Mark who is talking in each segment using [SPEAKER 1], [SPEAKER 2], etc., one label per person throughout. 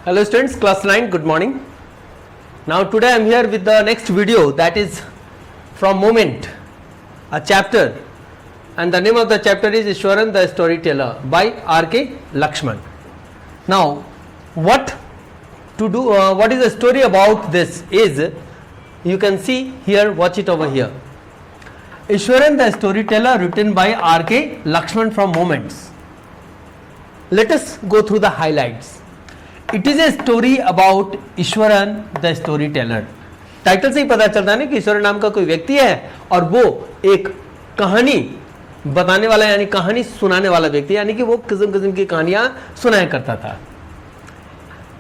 [SPEAKER 1] Hello students, class 9, good morning. Now today I am here with the next video, that is from Moment, a chapter, and the name of the chapter is Ishwaran the Storyteller by R.K. Lakshman. Now what is the story about this is, you can see here, watch it over here. Ishwaran the Storyteller, written by R.K. Lakshman from Moments. Let us go through the highlights. It is a story about Eswaran the story teller. Title से ही पता चलता है ना कि ईश्वरन नाम का कोई व्यक्ति है और वो एक कहानी बताने वाला यानी कहानी सुनाने वाला व्यक्ति, यानी कि वो किस्म किस्म की कहानियां सुनाया करता था.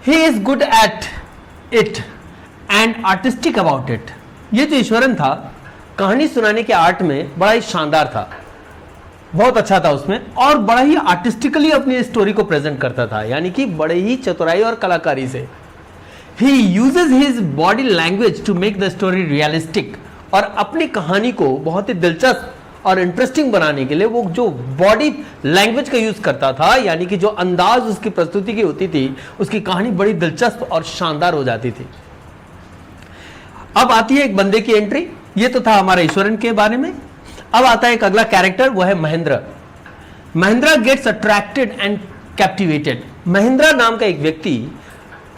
[SPEAKER 1] He is good at it and artistic about it. ये जो ईश्वरन था कहानी सुनाने के आर्ट में बड़ा ही शानदार था, बहुत अच्छा था उसमें, और बड़ा ही आर्टिस्टिकली अपनी स्टोरी को प्रेजेंट करता था, यानी कि बड़े ही चतुराई और कलाकारी से. He uses his body language to make the story realistic. और अपनी कहानी को बहुत ही दिलचस्प और इंटरेस्टिंग बनाने के लिए वो जो बॉडी लैंग्वेज का यूज करता था, यानी कि जो अंदाज उसकी प्रस्तुति की होती थी, उसकी कहानी बड़ी दिलचस्प और शानदार हो जाती थी. अब आती है एक बंदे की एंट्री. ये तो था हमारे ईश्वरन के बारे में. अब आता है एक अगला कैरेक्टर, वो है Mahendra. Mahendra gets attracted and captivated. Mahendra नाम का एक व्यक्ति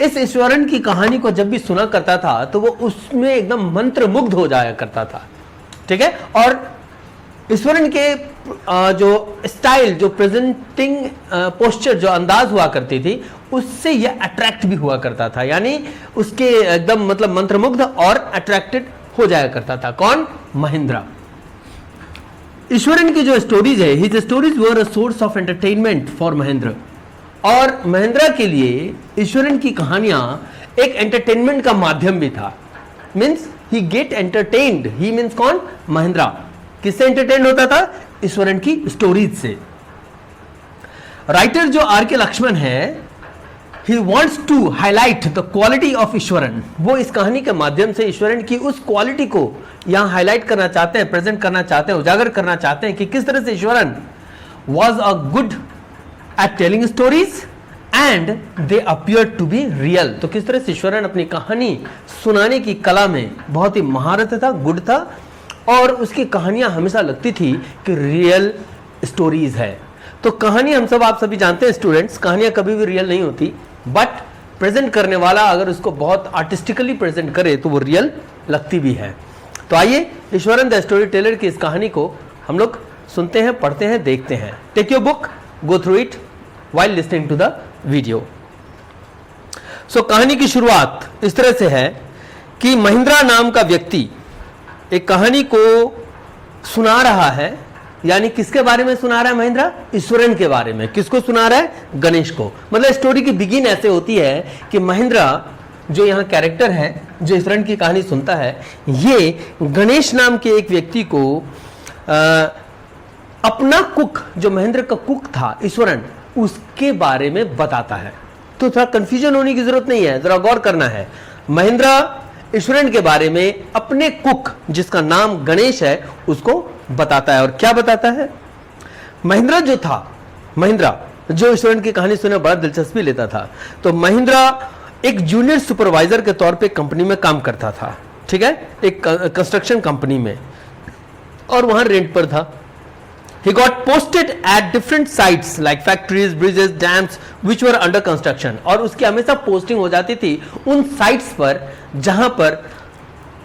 [SPEAKER 1] इस ईश्वरन की कहानी को जब भी सुना करता था तो वो उसमें एकदम मंत्रमुग्ध हो जाया करता था. ठीक है. और ईश्वरन के जो स्टाइल, जो प्रेजेंटिंग पोस्चर, जो अंदाज हुआ करती थी, उससे यह अट्रैक्ट भी हुआ करता था, यानी उसके एकदम मतलब मंत्रमुग्ध और अट्रैक्टेड हो जाया करता था. कौन? महेंद्र. ईश्वरन की जो स्टोरीज है, his stories were a source of entertainment for Mahendra. और महेंद्र के लिए ईश्वरन की कहानियां एक एंटरटेनमेंट का माध्यम भी था. Means he get entertained. He means कौन? महेंद्र. किससे एंटरटेन होता था? ईश्वरन की स्टोरीज से. राइटर जो आर के लक्ष्मण है, he wants to highlight the quality of Eswaran. वो इस कहानी के माध्यम से ईश्वरन की उस क्वालिटी को यहां हाईलाइट करना चाहते हैं, प्रेजेंट करना चाहते हैं, उजागर करना चाहते हैं कि किस तरह से Eswaran was a good at telling stories and they appeared to be real. तो किस तरह से ईश्वरन अपनी कहानी सुनाने की कला में बहुत ही महारत था, गुड था, और उसकी कहानियां हमेशा लगती थी कि रियल स्टोरीज है. तो कहानी हम सब, आप सभी जानते हैं स्टूडेंट्स, कहानियां कभी भी रियल नहीं होती, बट प्रेजेंट करने वाला अगर उसको बहुत आर्टिस्टिकली प्रेजेंट करे तो वो रियल लगती भी है. तो आइए ईश्वरन द स्टोरी टेलर की इस कहानी को हम लोग सुनते हैं, पढ़ते हैं, देखते हैं. Take your book, go through it while listening to the video. So कहानी की शुरुआत इस तरह से है कि महेंद्र नाम का व्यक्ति एक कहानी को सुना रहा है. यानी किसके बारे में सुना रहा है महेंद्र? ईश्वरन के बारे में. किसको सुना रहा है? गणेश को. मतलब स्टोरी की बिगिन ऐसे होती है कि महेंद्र जो यहाँ कैरेक्टर है, जो ईश्वरन की कहानी सुनता है, ये गणेश नाम के एक व्यक्ति को अपना कुक, जो महेंद्र का कुक था ईश्वरन, उसके बारे में बताता है. तो थोड़ा कंफ्यूजन होने की जरूरत नहीं है, जरा गौर करना है. महेंद्र ईश्वरन के बारे में अपने कुक, जिसका नाम गणेश है, उसको बताता है. और क्या बताता है? महेंद्र जो था, महेंद्र जो ईश्वरन की कहानी सुनने बड़ा दिलचस्पी लेता था. तो महेंद्र एक जूनियर सुपरवाइजर के तौर पे कंपनी में काम करता था. ठीक है. एक कंस्ट्रक्शन कंपनी में, और वहां रेंट पर था. He got posted at different sites like factories, bridges, dams which were under construction. और उसकी हमेशा पोस्टिंग हो जाती थी उन साइट्स पर जहां पर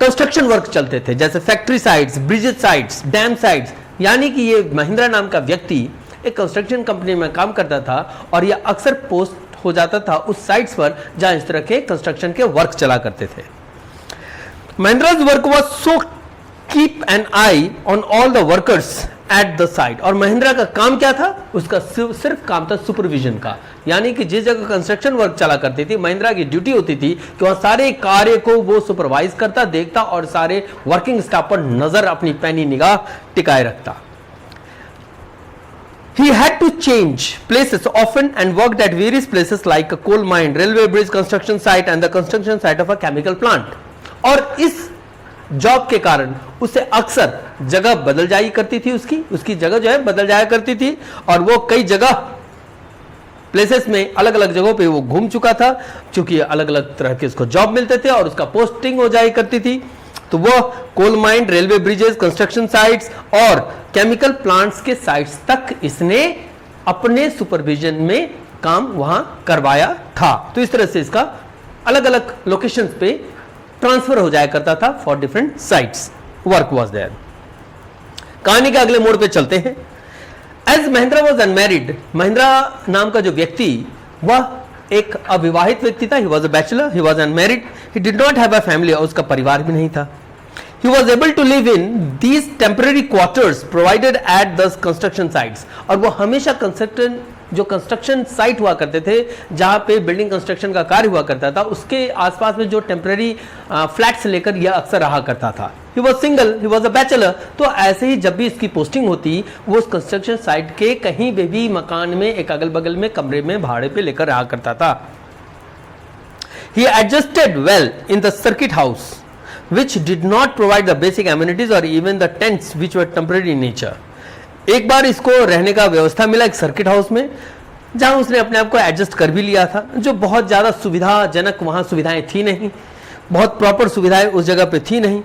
[SPEAKER 1] कंस्ट्रक्शन वर्क चलते थे, जैसे factory sites, bridges sites, dam sites. यानी कि ये महेंद्र नाम का व्यक्ति एक कंस्ट्रक्शन कंपनी में काम करता था और यह अक्सर पोस्ट हो जाता था उस साइट्स पर जहां इस तरह के कंस्ट्रक्शन के वर्क चला करते थे. Mahendra's work was so keep an eye on all the workers at the site. और महेंद्र का काम क्या था? उसका सिर्फ काम था सुपरविजन का. यानी कि जिस जगह कंस्ट्रक्शन वर्क चला करती थी, महेंद्र की ड्यूटी होती थी कि वहां सारे कार्य को वो सुपरवाइज करता, देखता और सारे वर्किंग स्टाफ पर नजर, अपनी पैनी निगाह टिकाए रखता. He had to change places often and worked at various places like a coal mine, railway bridge construction site and the construction site of a chemical plant. और इस जॉब के कारण उसे अक्सर जगह बदल जाया करती थी, उसकी जगह जो है बदल जाया करती थी, और वो कई जगह प्लेसेस में, अलग अलग जगहों पे वो घूम चुका था, क्योंकि अलग अलग तरह के उसको जॉब मिलते थे और उसका पोस्टिंग हो जाया करती थी। तो वो coal mine, railway bridges, construction sites और केमिकल प्लांट्स के साइट्स तक इसने अपने सुपरविजन में काम वहां करवाया था। तो इस तरह से इसका अलग अलग लोकेशंस पे ट्रांसफर हो जाया करता था for different sites, work was there. कहानी के अगले मोड़ पे चलते हैं। As Mahindra was unmarried, Mahindra नाम का जो व्यक्ति वह एक अविवाहित व्यक्ति था। He was a bachelor, he was unmarried, he did not have a family, और उसका परिवार भी नहीं था। He was able to live in these temporary quarters provided at the construction sites, और वो हमेशा कंस्ट्रक्शन साइट हुआ करते थे जहां पे बिल्डिंग कंस्ट्रक्शन का कार्य हुआ करता था, उसके आसपास में जो टेम्पररी फ्लैट्स लेकर यह अक्सर रहा करता था। He was single, he was a bachelor, तो ऐसे ही जब भी इसकी पोस्टिंग होती वो उस कंस्ट्रक्शन साइट के कहीं भी मकान में एक अगल बगल में कमरे में भाड़े पे लेकर रहा करता था। He adjusted well in the circuit house, which did not provide the basic amenities or even the tents which were temporary in nature. एक बार इसको रहने का व्यवस्था मिला एक सर्किट हाउस में, जहां उसने अपने आप को एडजस्ट कर भी लिया था, जो बहुत ज्यादा सुविधाजनक वहां सुविधाएं थी नहीं, बहुत प्रॉपर सुविधाएं उस जगह पे थी नहीं।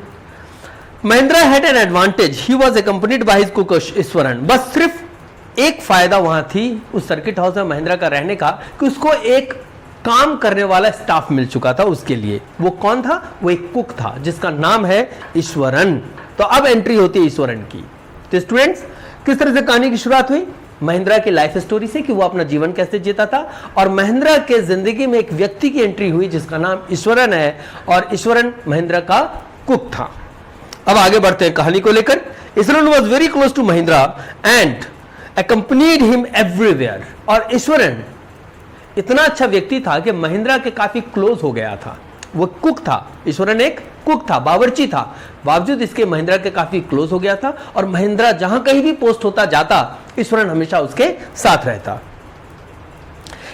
[SPEAKER 1] Mahindra had an advantage, he was accompanied by his cook Eswaran. बस सिर्फ एक फायदा वहां थी उस सर्किट हाउस में महिंद्रा का रहने का, कि उसको एक काम करने वाला स्टाफ मिल चुका था उसके लिए। वो कौन था? वो एक कुक था जिसका नाम है ईश्वरन। तो अब एंट्री होती है ईश्वरन की। तो स्टूडेंट्स, किस तरह से कहानी की शुरुआत हुई? महिंद्रा की लाइफ स्टोरी से, कि वो अपना जीवन कैसे जीता था, और महिंद्रा के जिंदगी में एक व्यक्ति की एंट्री हुई जिसका नाम ईश्वरन है, और ईश्वरन महिंद्रा का कुक था। अब आगे बढ़ते हैं कहानी को लेकर। Eswaran was very close to Mahindra and accompanied him everywhere, और ईश्वरन इतना अच्छा व्यक्ति था कि महिंद्रा के काफी क्लोज हो गया था। वो कुक था, ईश्वरन एक कुक था, बावर्ची था, बावजूद इसके महिंद्रा के काफी क्लोज हो गया था, और महिंद्रा जहां कहीं भी पोस्ट होता जाता ईश्वरन हमेशा उसके साथ रहता।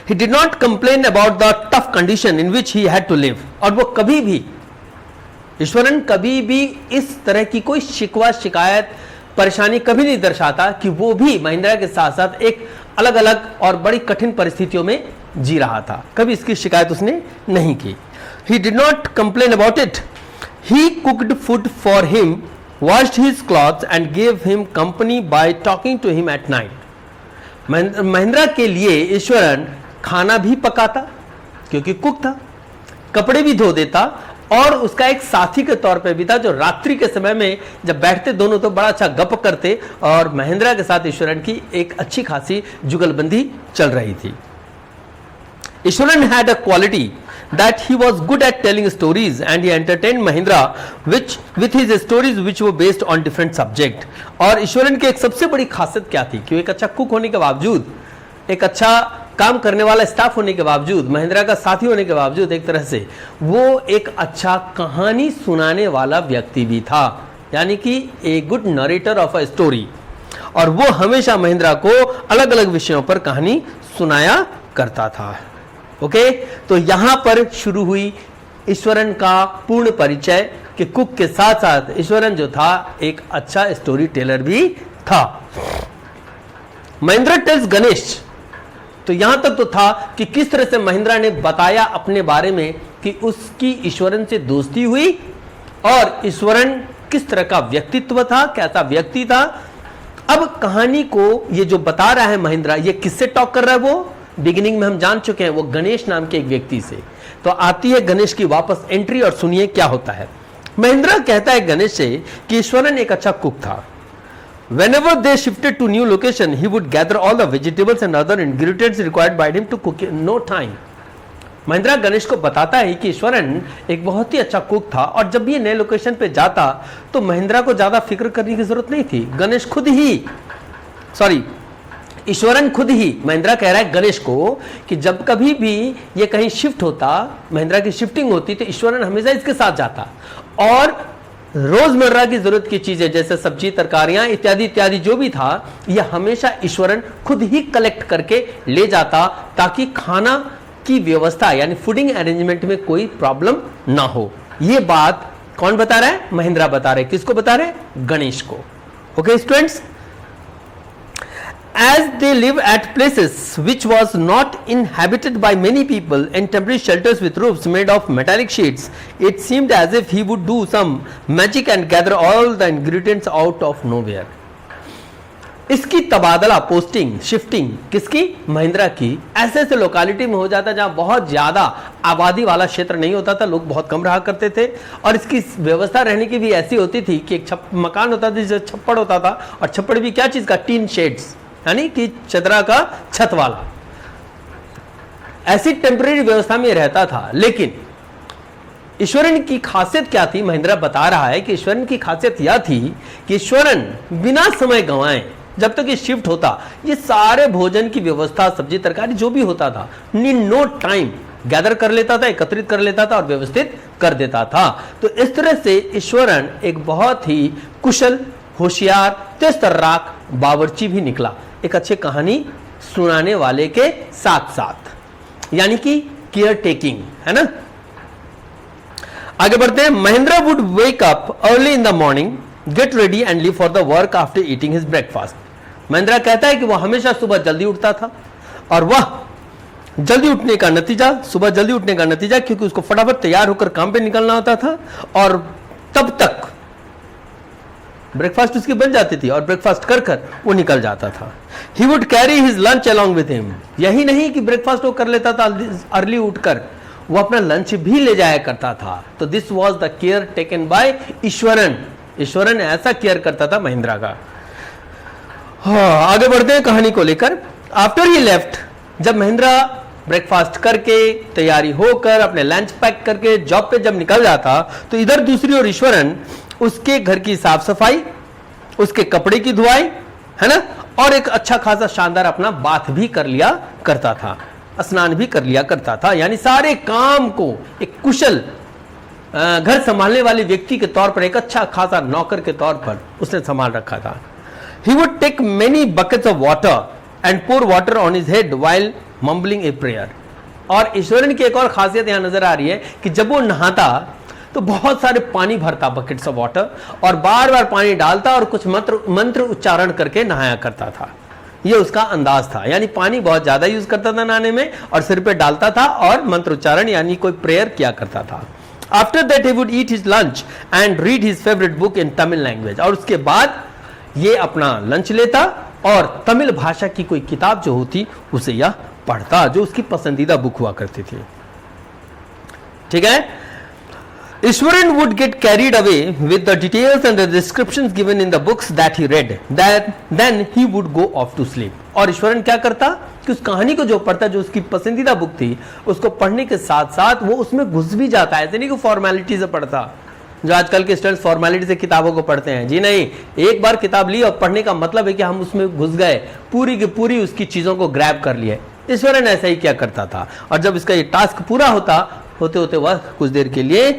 [SPEAKER 1] He did not complain about the tough condition in which he had to live, और वो कभी भी, ईश्वरन कभी भी इस तरह की कोई शिकवा शिकायत परेशानी कभी नहीं दर्शाता कि वो भी महिंद्रा के साथ साथ एक अलग अलग और बड़ी कठिन परिस्थितियों में जी रहा था। कभी इसकी शिकायत उसने नहीं की। He did not complain about it. He cooked food for him, washed his clothes and gave him company by talking to him at night. Mahindra के लिए ईश्वरन खाना भी पकाता क्योंकि कुक था, कपड़े भी धो देता, और उसका एक साथी के तौर पे भी था, जो रात्रि के समय में जब बैठते दोनों तो बड़ा अच्छा गप करते, और महिंद्रा के साथ ईश्वरन की एक अच्छी खासी जुगलबंदी चल रही थी। Eswaran had a quality that he was good at telling stories and he entertained Mahindra with his stories which were based on different subject. और ईश्वरन की एक सबसे बड़ी खासियत क्या थी कि वो एक अच्छा कुक होने के बावजूद, एक अच्छा काम करने वाला स्टाफ होने के बावजूद, महिंद्रा का साथी होने के बावजूद, एक तरह से वो एक अच्छा कहानी सुनाने वाला व्यक्ति भी था, यानी कि a good narrator of a story. और वो हमेशा महिंद्रा को अलग अलग विषयों पर कहानी सुनाया करता था। ओके, तो यहां पर शुरू हुई ईश्वरन का पूर्ण परिचय, कि कुक के साथ साथ ईश्वरन जो था एक अच्छा स्टोरी टेलर भी था। महिंद्रा टेल्स गणेश, तो यहां तक तो था कि किस तरह से महिंद्रा ने बताया अपने बारे में कि उसकी ईश्वरन से दोस्ती हुई, और ईश्वरन किस तरह का व्यक्तित्व था, कैसा व्यक्ति था। अब कहानी को ये जो बता रहा है महिंद्रा, ये किससे टॉक कर रहा है? वो बिगिनिंग में हम जान चुके हैं, वो गणेश नाम के एक व्यक्ति से। तो आती है गणेश की वापस एंट्री, और सुनिए क्या होता है। महिंद्रा कहता है गणेश से कि ईश्वरन एक अच्छा कुक था। Whenever they shifted to new location, he would gather all the vegetables and other ingredients required by him to cook in no time. Mahindra Ganesh को बताता है कि ईश्वरन एक बहुत ही अच्छा कुक था, और जब ये नए लोकेशन पे जाता तो महिंद्रा को ज्यादा फिक्र करने की जरूरत नहीं थी। गणेश खुद ही, सॉरी, ईश्वरन खुद ही, महिंद्रा कह रहा है गणेश को कि जब कभी भी ये कहीं शिफ्ट होता, महिंद्रा की शिफ्टिंग होती, तो ईश्वरन हमेशा इसके साथ जाता, और रोजमर्रा की जरूरत की चीजें जैसे सब्जी, तरकारियां इत्यादि इत्यादि जो भी था, यह हमेशा ईश्वरन खुद ही कलेक्ट करके ले जाता, ताकि खाना की व्यवस्था यानी फूडिंग अरेंजमेंट में कोई प्रॉब्लम ना हो। ये बात कौन बता रहा है? महिंद्रा बता रहे। किसको बता रहे? गणेश को। Okay students, as they live at places which was not inhabited by many people in temporary shelters with roofs made of metallic sheets, it seemed as if he would do some magic and gather all the ingredients out of nowhere. इसकी तबादला posting shifting किसकी? महिंद्रा की ऐसे ऐसे locality में हो जाता जहां बहुत ज्यादा आबादी वाला क्षेत्र नहीं होता था, लोग बहुत कम रहा करते थे और इसकी व्यवस्था रहने की भी ऐसी होती थी कि एक मकान होता था जिसे छप्पड़ होता था, और छप्पड़ भी क्या चीज का? टीन शेड्स, यानी कि चदरा का छत वाला, ऐसी टेम्परेरी व्यवस्था में रहता था। लेकिन ईश्वरन की खासियत क्या थी? महिंद्रा बता रहा है कि ईश्वरन की खासियत यह थी कि ईश्वरन बिना समय गंवाए जब तक ये शिफ्ट होता, ये सारे भोजन की व्यवस्था, सब्जी तरकारी जो भी होता था, नीड नो टाइम गैदर कर लेता था, एकत्रित कर लेता था और व्यवस्थित कर देता था। तो इस तरह से ईश्वरन एक बहुत ही कुशल, होशियार, तेज तर्राक बावर्ची भी निकला, एक अच्छे कहानी सुनाने वाले के साथ साथ, यानी कि केयर टेकिंग, है ना। आगे बढ़ते हैं। Mahindra would wake up early in the morning, get ready and leave for the work after eating his breakfast. Mahindra कहता है कि वह हमेशा सुबह जल्दी उठता था, और वह जल्दी उठने का नतीजा, सुबह जल्दी उठने का नतीजा, क्योंकि उसको फटाफट तैयार होकर काम पे निकलना होता था और तब तक ब्रेकफास्ट उसकी बन जाती थी और ब्रेकफास्ट कर कर वो निकल जाता था। He would carry his lunch along with him. यही नहीं कि ब्रेकफास्ट वो कर लेता था अर्ली उठकर, वो अपना लंच भी ले जाया करता था। तो this was the care taken by Eswaran. Eswaran ऐसा केयर करता था महिंद्रा का। आगे बढ़ते हैं कहानी को लेकर। आफ्टर ही लेफ्ट, जब महिंद्रा ब्रेकफास्ट करके तैयारी होकर अपने लंच पैक करके जॉब पे जब निकल जाता, तो इधर दूसरी ओर ईश्वरन उसके घर की साफ सफाई, उसके कपड़े की धुआई, है ना, और एक अच्छा खासा शानदार अपना बाथ भी कर लिया करता था, स्नान भी कर लिया करता था। यानी सारे काम को एक कुशल घर संभालने वाले व्यक्ति के तौर पर, एक अच्छा खासा नौकर के तौर पर उसने संभाल रखा था। He would take many buckets of water and pour water on his head while mumbling a prayer. और ईश्वरन की एक और खासियत यहां नजर आ रही है कि जब वो नहाता तो बहुत सारे पानी भरता, बकेट्स ऑफ वाटर, और बार बार पानी डालता और कुछ मंत्र उच्चारण करके नहाया करता था। ये उसका अंदाज था, यानी पानी बहुत ज्यादा यूज करता था नहाने में, और सिर पे डालता था और मंत्र उच्चारण यानी कोई प्रेयर किया करता था। After that he would eat his lunch and read his favourite book in Tamil language. और उसके बाद ये अपना लंच लेता और तमिल भाषा की कोई किताब जो होती उसे यह पढ़ता, जो उसकी पसंदीदा बुक हुआ करती थी। ठीक है। Ishwaran would get carried away with the details and the descriptions given in the books that he read. Then he would go off to sleep. और ईश्वरन क्या करता कि उस कहानी को जो पढ़ता, जो उसकी पसंदीदा बुक थी, उसको पढ़ने के साथ साथ वो उसमें घुस भी जाता है। ऐसे नहीं कि फॉर्मेलिटी से पढ़ता, जो आजकल के स्टूडेंट्स फॉर्मेलिटी से किताबों को पढ़ते हैं। जी नहीं, एक बार किताब ली और पढ़ने का मतलब है कि हम उसमें घुस गए, पूरी की पूरी उसकी चीजों को ग्रैब कर लिए। ईश्वरन ऐसा ही क्या करता था, और जब इसका ये टास्क पूरा होते होते वह कुछ देर के लिए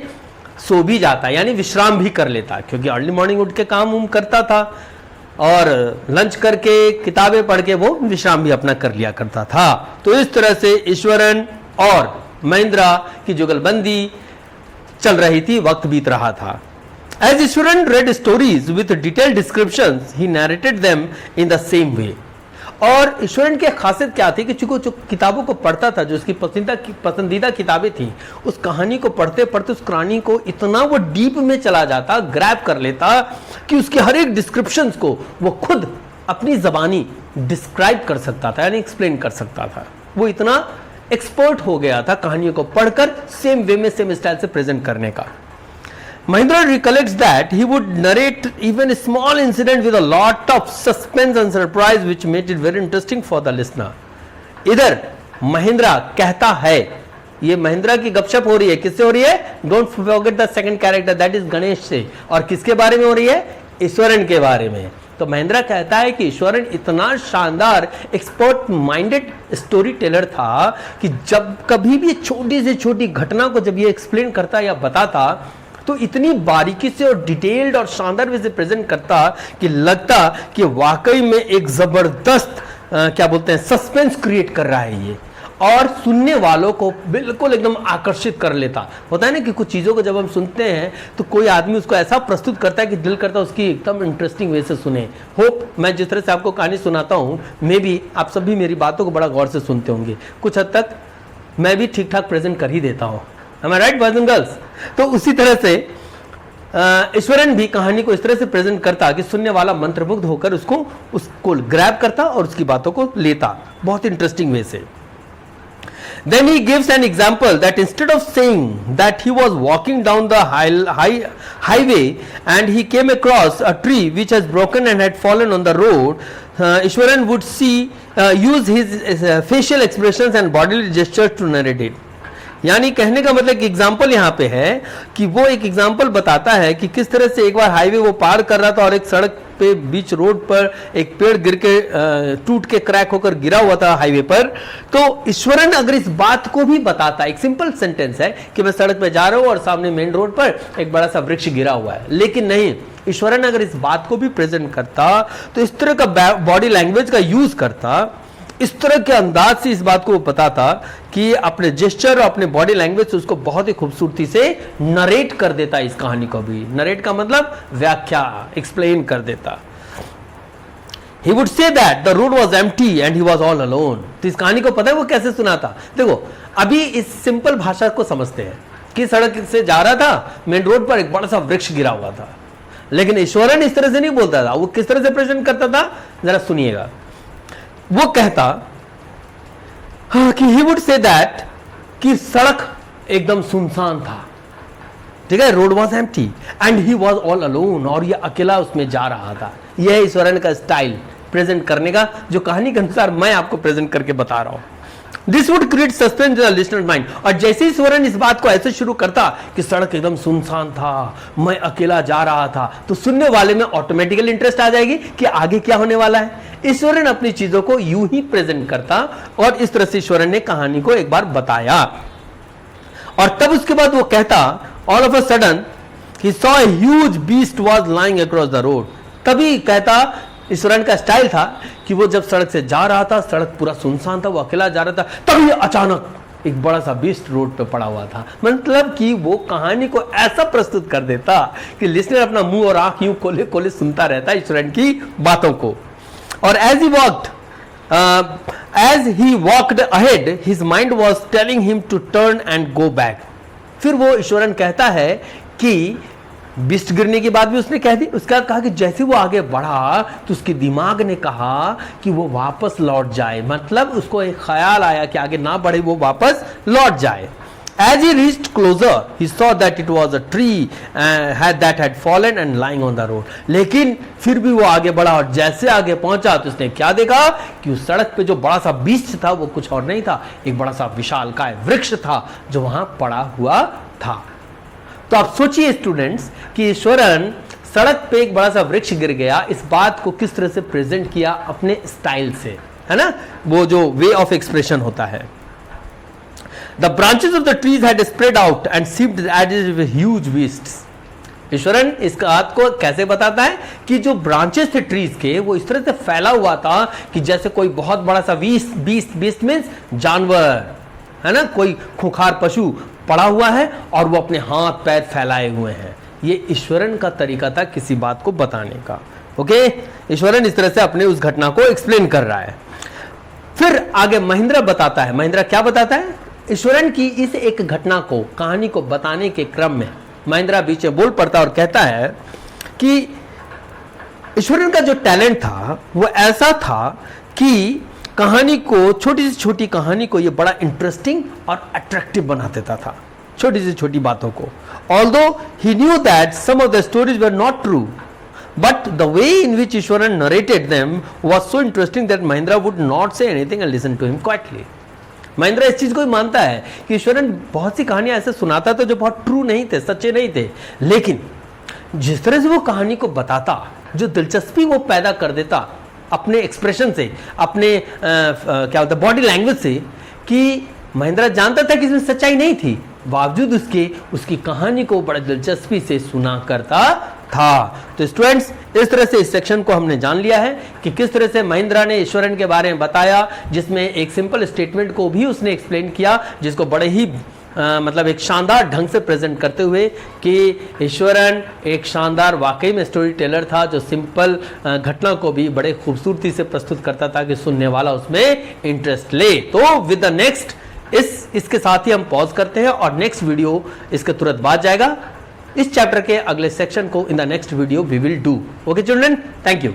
[SPEAKER 1] सो भी जाता, यानी विश्राम भी कर लेता, क्योंकि अर्ली मॉर्निंग उठ के काम करता था और लंच करके किताबें पढ़ के वो विश्राम भी अपना कर लिया करता था। तो इस तरह से ईश्वरन और महिंद्रा की जुगलबंदी चल रही थी, वक्त बीत रहा था। As Ishwaran read stories with detailed descriptions, he narrated them in the same way. और ईश्वरन की खासियत क्या थी कि चूंकि जो किताबों को पढ़ता था, जो उसकी पसंदीदा किताबें थी, उस कहानी को पढ़ते पढ़ते उस कहानी को इतना वो डीप में चला जाता, ग्रैब कर लेता, कि उसके हर एक डिस्क्रिप्शंस को वो खुद अपनी जबानी डिस्क्राइब कर सकता था, यानी एक्सप्लेन कर सकता था। वो इतना एक्सपर्ट हो गया था कहानियों को पढ़कर सेम वे में, सेम स्टाइल से प्रेजेंट करने का। Mahindra recollects that he would narrate even a small incident with a lot of suspense and surprise, which made it very interesting for the listener. इधर महिंद्रा कहता है, ये महिंद्रा की गपशप हो रही है, किससे हो रही है? Don't forget the second character, that is Ganesh से। और किसके बारे में हो रही है? ईश्वरन के बारे में। तो महिंद्रा कहता है कि ईश्वरन इतना शानदार एक्सपर्ट माइंडेड स्टोरी टेलर था कि जब कभी भी छोटी से छोटी घटना को जब ये एक्सप्लेन करता या बताता, तो इतनी बारीकी से और डिटेल्ड और शानदार वे से प्रेजेंट करता कि लगता कि वाकई में एक जबरदस्त क्या बोलते हैं, सस्पेंस क्रिएट कर रहा है ये। और सुनने वालों को बिल्कुल एकदम आकर्षित कर लेता। होता है ना कि कुछ चीज़ों को जब हम सुनते हैं तो कोई आदमी उसको ऐसा प्रस्तुत करता है कि दिल करता है उसकी एकदम इंटरेस्टिंग वे से सुने। होप मैं जिस तरह से आपको कहानी सुनाता हूँ, मे बी आप सभी मेरी बातों को बड़ा गौर से सुनते होंगे, कुछ हद तक मैं भी ठीक ठाक प्रेजेंट कर ही देता हूँ। Am I right, boys and girls? तो उसी तरह से ईश्वरन भी कहानी को इस तरह से प्रेजेंट करता कि सुनने वाला मंत्रमुग्ध होकर उसको ग्रैब करता और उसकी बातों को लेता बहुत इंटरेस्टिंग वे से। Then he gives an example that instead of saying that he was walking down the highway and he came across a tree which has broken and had fallen on the road, Ishwaran would use his facial expressions and bodily gestures to narrate it. यानी कहने का मतलब कि example यहाँ पे है कि वो एक एग्जाम्पल बताता है कि किस तरह से एक बार हाईवे वो पार कर रहा था और एक सड़क पे बीच रोड पर एक पेड़ गिर के टूट के क्रैक होकर गिरा हुआ था हाईवे पर। तो ईश्वरन अगर इस बात को भी बताता, एक सिंपल सेंटेंस है कि मैं सड़क पे जा रहा हूं और सामने मेन रोड पर एक बड़ा सा वृक्ष गिरा हुआ है, लेकिन नहीं, ईश्वरन अगर इस बात को भी प्रेजेंट करता तो इस तरह का बॉडी लैंग्वेज का यूज करता, इस तरह के अंदाज से इस बात को बताता कि अपने जेस्चर और अपने बॉडी लैंग्वेज से उसको बहुत ही खूबसूरती से नरेट कर देता। इस कहानी को भी नरेट का मतलब व्याख्या, एक्सप्लेन कर देता। He would say that the road was empty and he was all alone। तो इस कहानी को पता है वो कैसे सुनाता? देखो, अभी इस सिंपल भाषा को समझते हैं कि सड़क से जा रहा था, मेन रोड पर एक बड़ा सा वृक्ष गिरा हुआ था, लेकिन ईश्वरन इस तरह से नहीं बोलता था। वो किस तरह से प्रेजेंट करता था, जरा सुनिएगा। वो कहता कि ही वुड से दैट कि सड़क एकदम सुनसान था, ठीक है, road was empty and he was all alone, और ये अकेला उसमें जा रहा था। यह है ईश्वरन का स्टाइल प्रेजेंट करने का, जो कहानी के अनुसार मैं आपको प्रेजेंट करके बता रहा हूं। This would create suspense in the listener mind. और जैसे ही ईश्वरन इस बात को ऐसे शुरू करता कि सड़क एकदम सुनसान था, मैं अकेला जा रहा था, तो सुनने वाले में ऑटोमेटिकली इंटरेस्ट आ जाएगी कि आगे क्या होने वाला है। ईश्वरन अपनी चीजों को यूं ही प्रेजेंट करता और इस तरह से ईश्वरन ने कहानी को एक बार बताया। और तब उसके बाद वो कहता, all of a sudden he saw a huge beast was lying across the road. तभी कहता, ईश्वरन का स्टाइल था कि वो जब सड़क से जा रहा था, सड़क पूरा सुनसान था, वो अकेला जा रहा था, तभी अचानक एक बड़ा सा बीस्ट रोड पे पड़ा हुआ था। मतलब कि वो कहानी को ऐसा प्रस्तुत कर देता कि लिसनर अपना मुंह और आंख यूं खोले खोले सुनता रहता ईश्वरन की बातों को। और as he walked ahead his mind was telling him to turn and go back. फिर वो ईश्वरन कहता है कि बिस्ट गिरने की बात भी उसने कह दी। उसका कहा कि जैसे वो आगे बढ़ा तो उसके दिमाग ने कहा कि वो वापस लौट जाए, मतलब उसको एक ख्याल आया कि आगे ना बढ़े, वो वापस लौट जाए। As he reached closer, he saw that it was a tree that had fallen and lying on the road. लेकिन फिर भी वो आगे बढ़ा और जैसे आगे पहुंचा तो उसने क्या देखा कि उस सड़क पे जो बड़ा सा बीस्ट था वो कुछ और नहीं था, एक बड़ा सा विशालकाय वृक्ष था जो वहां पड़ा हुआ था। तो आप सोचिए स्टूडेंट्स कि ईश्वरन सड़क पे एक बड़ा सा वृक्ष गिर गया, इस बात को किस तरह से प्रेजेंट किया अपने स्टाइल से, है ना, वो जो वे ऑफ एक्सप्रेशन होता है। The branches of the trees had spread out and seemed as if huge beasts. Eswaran इस बात को कैसे बताता है कि जो ब्रांचेस थे ट्रीज के वो इस तरह से फैला हुआ था कि जैसे कोई बहुत बड़ा सा बीस्ट मीन्स जानवर, है ना, कोई खुंखार पशु पड़ा हुआ है और वो अपने हाथ पैर फैलाए हुए हैं। ये ईश्वरन का तरीका था किसी बात को बताने का। ओके, ईश्वरन इस तरह से अपने उस घटना को एक्सप्लेन कर रहा है। फिर आगे महिंद्रा बताता है। महिंद्रा क्या बताता है? ईश्वरन की इस एक घटना को, कहानी को बताने के क्रम में महिंद्रा बीच में बोल पड़ता और कहता है कि ईश्वरन का जो टैलेंट था वो ऐसा था कि कहानी को, छोटी से छोटी कहानी को ये बड़ा इंटरेस्टिंग और अट्रैक्टिव बना देता था, छोटी से छोटी बातों को। Although he knew that some of the stories were not true, but the way in which Ishwaran narrated them was so interesting that Mahindra would not say anything and listen to him quietly. Mahindra इस चीज को ही मानता है कि ईश्वरन बहुत सी कहानियां ऐसे सुनाता था जो बहुत ट्रू नहीं थे, सच्चे नहीं थे, लेकिन जिस तरह से वो कहानी को बताता, जो दिलचस्पी वो पैदा कर देता अपने एक्सप्रेशन से, अपने क्या होता है बॉडी लैंग्वेज से, कि महिंद्रा जानता था कि इसमें सच्चाई नहीं थी, बावजूद उसके उसकी कहानी को बड़ा दिलचस्पी से सुना करता था। तो स्टूडेंट्स, इस तरह से इस सेक्शन को हमने जान लिया है कि किस तरह से महिंद्रा ने ईश्वरन के बारे में बताया, जिसमें एक सिंपल स्टेटमेंट को भी उसने एक्सप्लेन किया, जिसको बड़े ही मतलब एक शानदार ढंग से प्रेजेंट करते हुए कि ईश्वरन एक शानदार वाकई में स्टोरी टेलर था, जो सिंपल घटना को भी बड़े खूबसूरती से प्रस्तुत करता था कि सुनने वाला उसमें इंटरेस्ट ले। तो विद द नेक्स्ट इसके साथ ही हम पॉज करते हैं और नेक्स्ट वीडियो इसके तुरंत बाद जाएगा। इस चैप्टर के अगले सेक्शन को in the next video we will do. Okay children, thank you.